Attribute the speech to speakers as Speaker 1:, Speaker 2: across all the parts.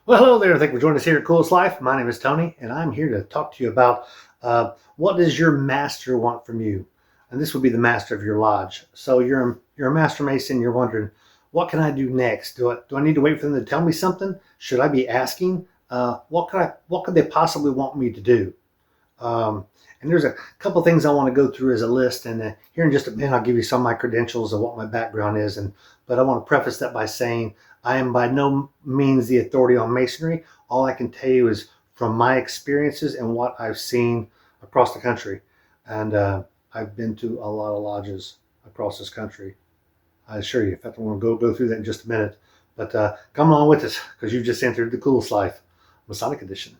Speaker 1: Well, hello there. Thank you for joining us here at Coolest Life. My name is Tony, and I'm here to talk to you about what does your master want from you? And this would be the master of your lodge. So you're a master mason. You're wondering, what can I do next? Do I need to wait for them to tell me something? Should I be asking? What could they possibly want me to do? Um, and there's a couple things I want to go through as a list, and here in just a minute I'll give you some of my credentials of what my background is. But I want to preface that by saying I am by no means the authority on masonry. All I can tell you is from my experiences and what I've seen across the country, and I've been to a lot of lodges across this country. I assure you. In fact, I want to go through that in just a minute. But come along with us because you've just entered the coolest life, Masonic Edition.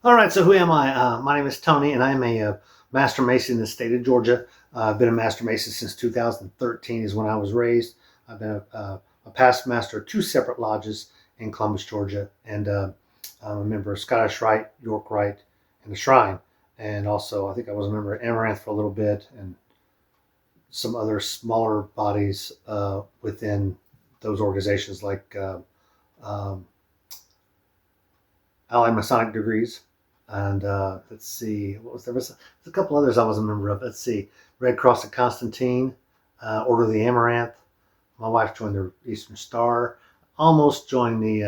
Speaker 1: All right, so who am I? My name is Tony, and I'm a Master Mason in the state of Georgia. I've been a Master Mason since 2013 is when I was raised. I've been a past master of two separate lodges in Columbus, Georgia, and I'm a member of Scottish Rite, York Rite, and the Shrine. And also, I think I was a member of Amaranth for a little bit, and some other smaller bodies within those organizations like um, Allied Masonic Degrees. And let's see, what was there? Was a couple others I was a member of. Let's see, Red Cross of Constantine, Order of the Amaranth. My wife joined the Eastern Star. Almost joined the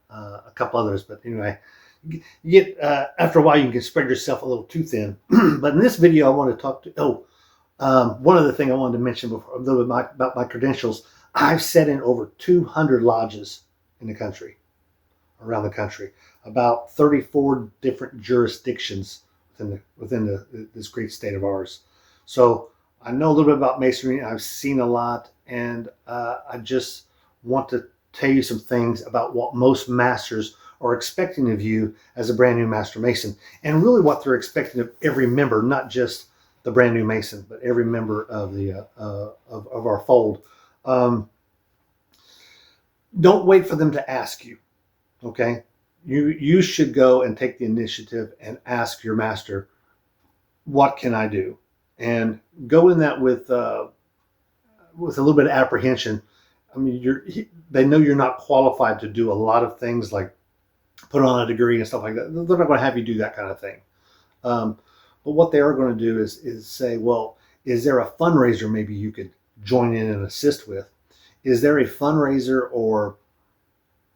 Speaker 1: a couple others, but anyway, you get after a while you can spread yourself a little too thin. But in this video, I want to talk to one other thing I wanted to mention before a little bit about my credentials. I've sat in over 200 lodges in the country, around the country, about 34 different jurisdictions within this great state of ours. So I know a little bit about masonry. I've seen a lot, and I just want to tell you some things about what most masters are expecting of you as a brand new master mason, and really what they're expecting of every member, not just the brand new mason, but every member of the of our fold. Um, don't wait for them to ask you. Okay, you should go and take the initiative and ask your master, what can I do? And go in that with a little bit of apprehension. I mean, they know you're not qualified to do a lot of things like put on a degree and stuff like that. They're not going to have you do that kind of thing. Um, but what they are going to do is say, well, is there a fundraiser maybe you could join in and assist with? Is there a fundraiser or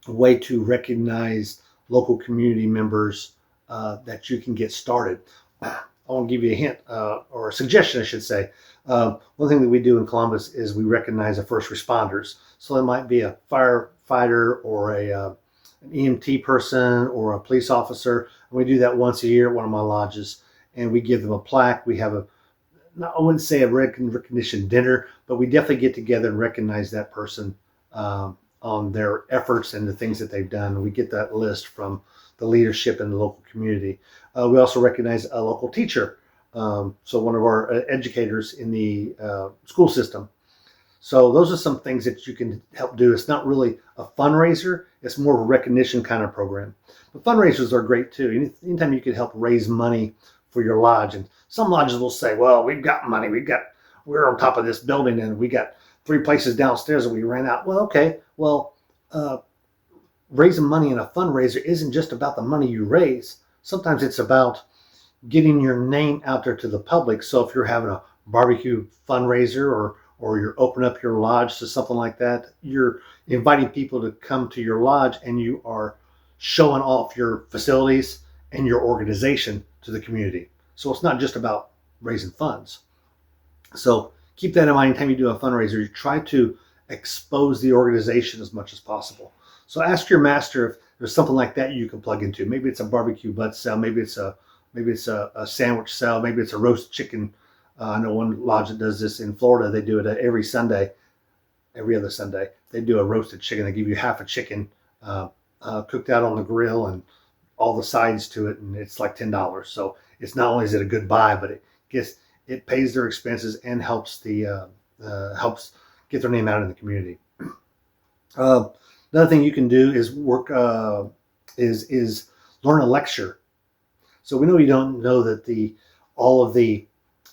Speaker 1: a way to recognize local community members that you can get started? I want to give you a hint or a suggestion, I should say. One thing that we do in Columbus is we recognize the first responders. So it might be a firefighter or an EMT person or a police officer. And we do that once a year at one of my lodges, and we give them a plaque. We have I wouldn't say a recognition dinner, but we definitely get together and recognize that person on their efforts and the things that they've done. We get that list from the leadership in the local community. We also recognize a local teacher, so one of our educators in the school system. So those are some things that you can help do. It's not really a fundraiser. It's more of a recognition kind of program. But fundraisers are great too. Anytime you can help raise money for your lodge. And some lodges will say, well, we've got money. We're on top of this building and we got 3 places downstairs and we ran out. Well, okay. Well, raising money in a fundraiser isn't just about the money you raise. Sometimes it's about getting your name out there to the public. So if you're having a barbecue fundraiser or you're opening up your lodge to something like that, you're inviting people to come to your lodge and you are showing off your facilities and your organization to the community. So it's not just about raising funds. So keep that in mind anytime you do a fundraiser. You try to expose the organization as much as possible. So ask your master if there's something like that you can plug into. Maybe it's a barbecue butt sale. Maybe it's a sandwich sale. Maybe it's a roast chicken. I know one lodge that does this in Florida. They do it every Sunday, every other Sunday. They do a roasted chicken. They give you half a chicken cooked out on the grill and all the sides to it, and it's like $10. So it's not only is it a good buy, but it pays their expenses and helps helps get their name out in the community. Another thing you can do is work is learn a lecture. So we know you don't know that all of the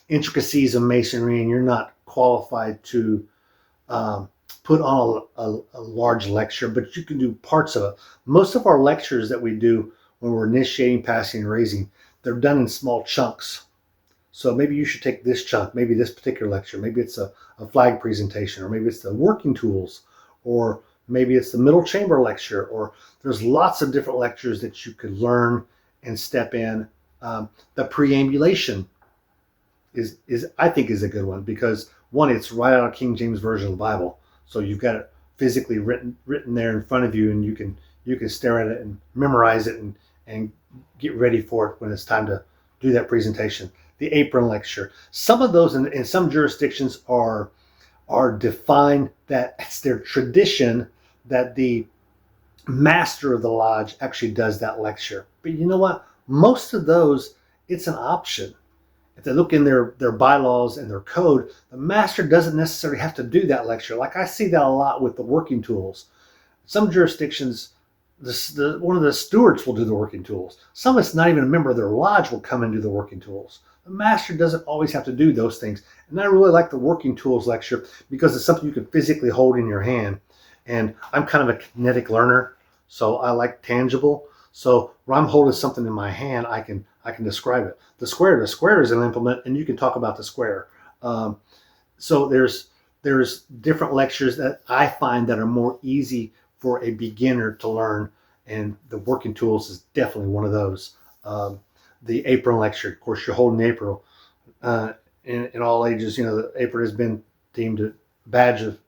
Speaker 1: intricacies of masonry, and you're not qualified to um, put on a large lecture, but you can do parts of it. Most of our lectures that we do when we're initiating, passing, and raising, they're done in small chunks. So maybe you should take this chunk, maybe this particular lecture, maybe it's a flag presentation, or maybe it's the working tools, or maybe it's the middle chamber lecture, or there's lots of different lectures that you could learn and step in. The preambulation is I think is a good one, because one, it's right out of King James Version of the Bible, so you've got it physically written there in front of you, and you can stare at it and memorize it and get ready for it when it's time to do that presentation. The apron lecture. Some of those in some jurisdictions are defined that it's their tradition that the master of the lodge actually does that lecture. But you know what? Most of those, it's an option. If they look in their bylaws and their code, the master doesn't necessarily have to do that lecture. Like I see that a lot with the working tools. Some jurisdictions, one of the stewards will do the working tools. Some it's not even a member of their lodge will come and do the working tools. The master doesn't always have to do those things. And I really like the working tools lecture because it's something you can physically hold in your hand. And I'm kind of a kinetic learner, so I like tangible. So when I'm holding something in my hand, I can describe it. The square is an implement, and you can talk about the square. So there's different lectures that I find that are more easy for a beginner to learn, and the working tools is definitely one of those. The apron lecture, of course, you're holding the apron. In all ages, you know, the apron has been deemed a badge of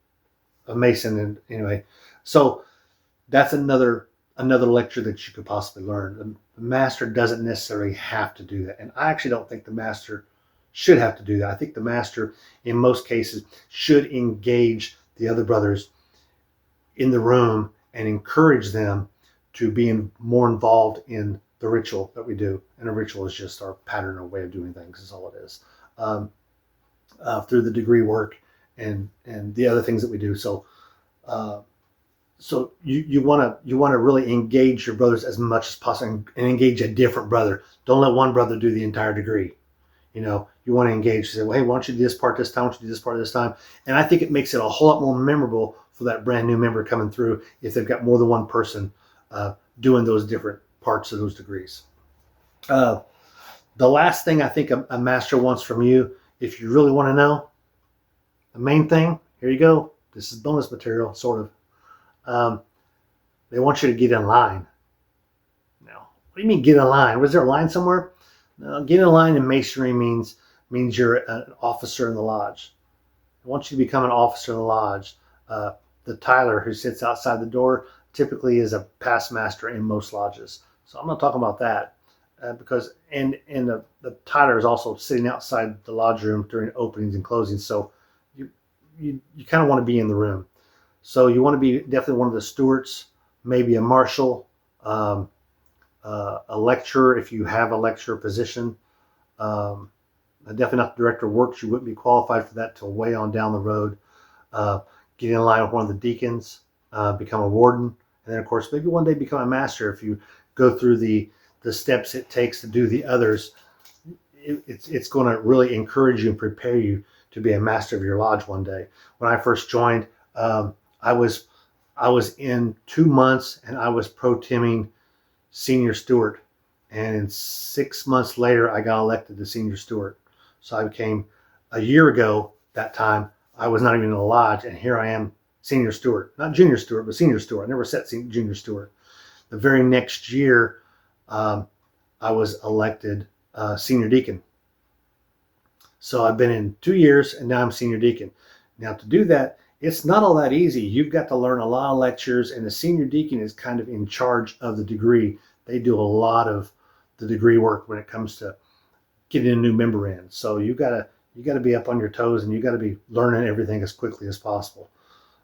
Speaker 1: Mason, and anyway, so that's another lecture that you could possibly learn. The master doesn't necessarily have to do that, and I actually don't think the master should have to do that. I think the master, in most cases, should engage the other brothers in the room and encourage them to be more involved in the ritual that we do. And a ritual is just our pattern or way of doing things, is all it is. Through the degree work and the other things that we do. So you want to really engage your brothers as much as possible, and engage a different brother. Don't let one brother do the entire degree. You know, you want to engage. Say, well, hey, why don't you do this part this time? Why don't you do this part this time? And I think it makes it a whole lot more memorable for that brand new member coming through if they've got more than one person doing those different parts of those degrees. The last thing I think a master wants from you, if you really want to know, the main thing, here you go. This is bonus material, sort of. They want you to get in line. Now, what do you mean get in line? Was there a line somewhere? No, get in line in masonry means you're an officer in the lodge. I want you to become an officer in the lodge. The tiler who sits outside the door typically is a past master in most lodges. So I'm not talking about that because and the tiler is also sitting outside the lodge room during openings and closings. So you kind of want to be in the room. So you want to be definitely one of the stewards, maybe a marshal, a lecturer if you have a lecturer position. Definitely not the director of works. You wouldn't be qualified for that till way on down the road. Get in line with one of the deacons, become a warden, and then of course maybe one day become a master if you go through the steps it takes to do the others. It's going to really encourage you and prepare you to be a master of your lodge one day. When I first joined, I was in 2 months and I was pro-timming senior steward, and 6 months later I got elected to senior steward. So I became, a year ago that time, I was not even in the lodge, and here I am senior steward. Not junior steward, but senior steward. I never set junior steward. The very next year, I was elected senior deacon. So I've been in 2 years, and now I'm senior deacon. Now to do that, it's not all that easy. You've got to learn a lot of lectures, and the senior deacon is kind of in charge of the degree. They do a lot of the degree work when it comes to getting a new member in. So you got to be up on your toes, and you got to be learning everything as quickly as possible.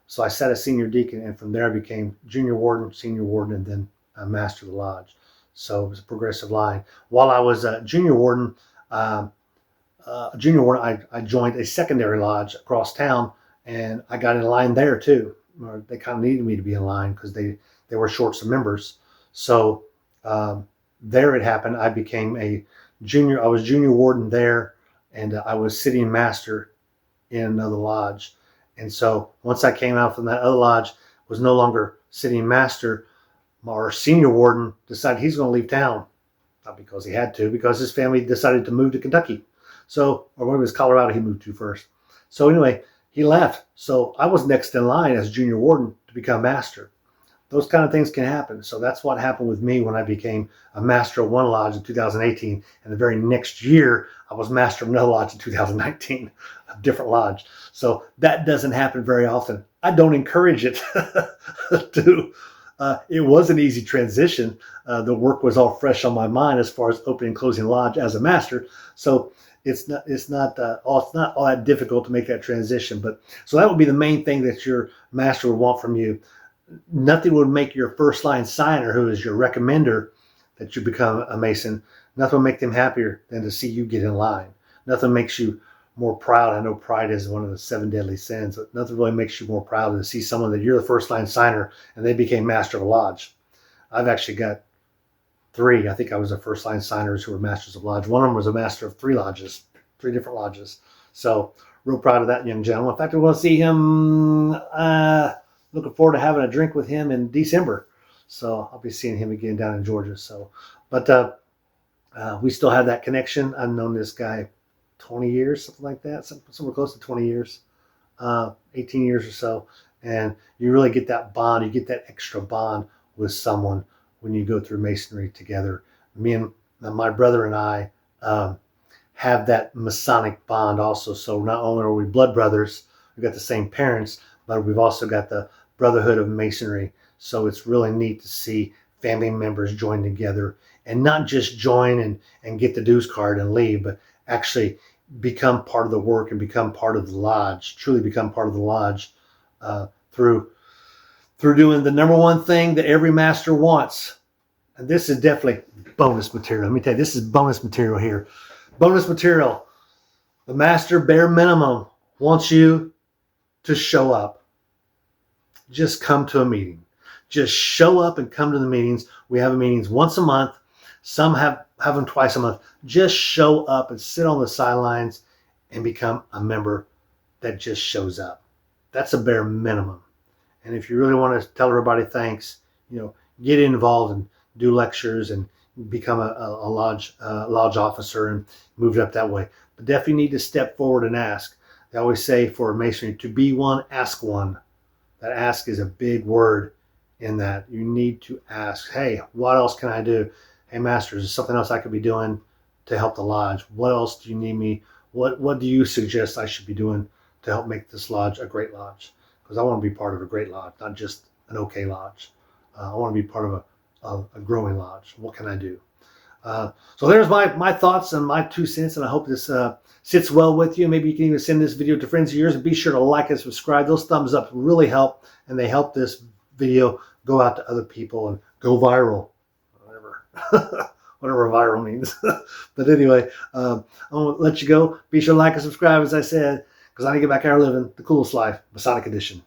Speaker 1: So I sat as senior deacon, and from there I became junior warden, senior warden, and then a master of the lodge. So it was a progressive line. While I was a junior warden, I joined a secondary lodge across town, and I got in line there too. or they kind of needed me to be in line because they were short some members. So there it happened. I became a junior. I was junior warden there, and I was sitting master in another lodge. And so once I came out from that other lodge, was no longer sitting master. Our senior warden decided he's going to leave town, not because he had to, because his family decided to move to Kentucky. So, or when it was Colorado, he moved to first. So anyway, he left. So I was next in line as junior warden to become master. Those kind of things can happen. So that's what happened with me when I became a master of one lodge in 2018. And the very next year, I was master of another lodge in 2019, a different lodge. So that doesn't happen very often. I don't encourage it to. It was an easy transition. The work was all fresh on my mind as far as opening and closing lodge as a master. So it's not all that difficult to make that transition. But so that would be the main thing that your master would want from you. Nothing would make your first line signer, who is your recommender, that you become a Mason. Nothing would make them happier than to see you get in line. Nothing makes you more proud. I know pride is one of the 7 deadly sins, but nothing really makes you more proud than to see someone that you're the first line signer and they became master of a lodge. I've actually got 3. I think I was the first line signers who were masters of lodge. One of them was a master of 3 lodges, 3 different lodges. So real proud of that young gentleman. In fact, I want to see him. Looking forward to having a drink with him in December. So I'll be seeing him again down in Georgia. So, but we still have that connection. I've known this guy 20 years, something like that, somewhere close to 20 years, 18 years or so. And you really get that bond. You get that extra bond with someone when you go through Masonry together. Me and my brother and I have that Masonic bond also. So not only are we blood brothers, we've got the same parents, but we've also got the Brotherhood of Masonry. So it's really neat to see family members join together and not just join and get the dues card and leave, but actually become part of the work and become part of the lodge, truly become part of the lodge through doing the number one thing that every master wants. And this is definitely bonus material. Let me tell you, this is bonus material here. Bonus material. The master bare minimum wants you to show up. Just come to a meeting. Just show up and come to the meetings. We have meetings once a month. Some have them twice a month. Just show up and sit on the sidelines and become a member that just shows up. That's a bare minimum. And if you really want to tell everybody thanks, get involved and do lectures and become a lodge officer and move it up that way. But definitely need to step forward and ask. They always say for Masonry, to be one, ask one. That ask is a big word in that. You need to ask, hey, what else can I do? Hey, master, is there something else I could be doing to help the lodge? What else do you need me? What do you suggest I should be doing to help make this lodge a great lodge? Because I want to be part of a great lodge, not just an okay lodge. I want to be part of a growing lodge. What can I do? So there's my thoughts and my 2 cents, and I hope this sits well with you. Maybe you can even send this video to friends of yours, and be sure to like and subscribe. Those thumbs up really help, and they help this video go out to other people and go viral, whatever viral means. But anyway, I'm going to let you go. Be sure to like and subscribe, as I said, because I need to get back out living the coolest life, Masonic Edition.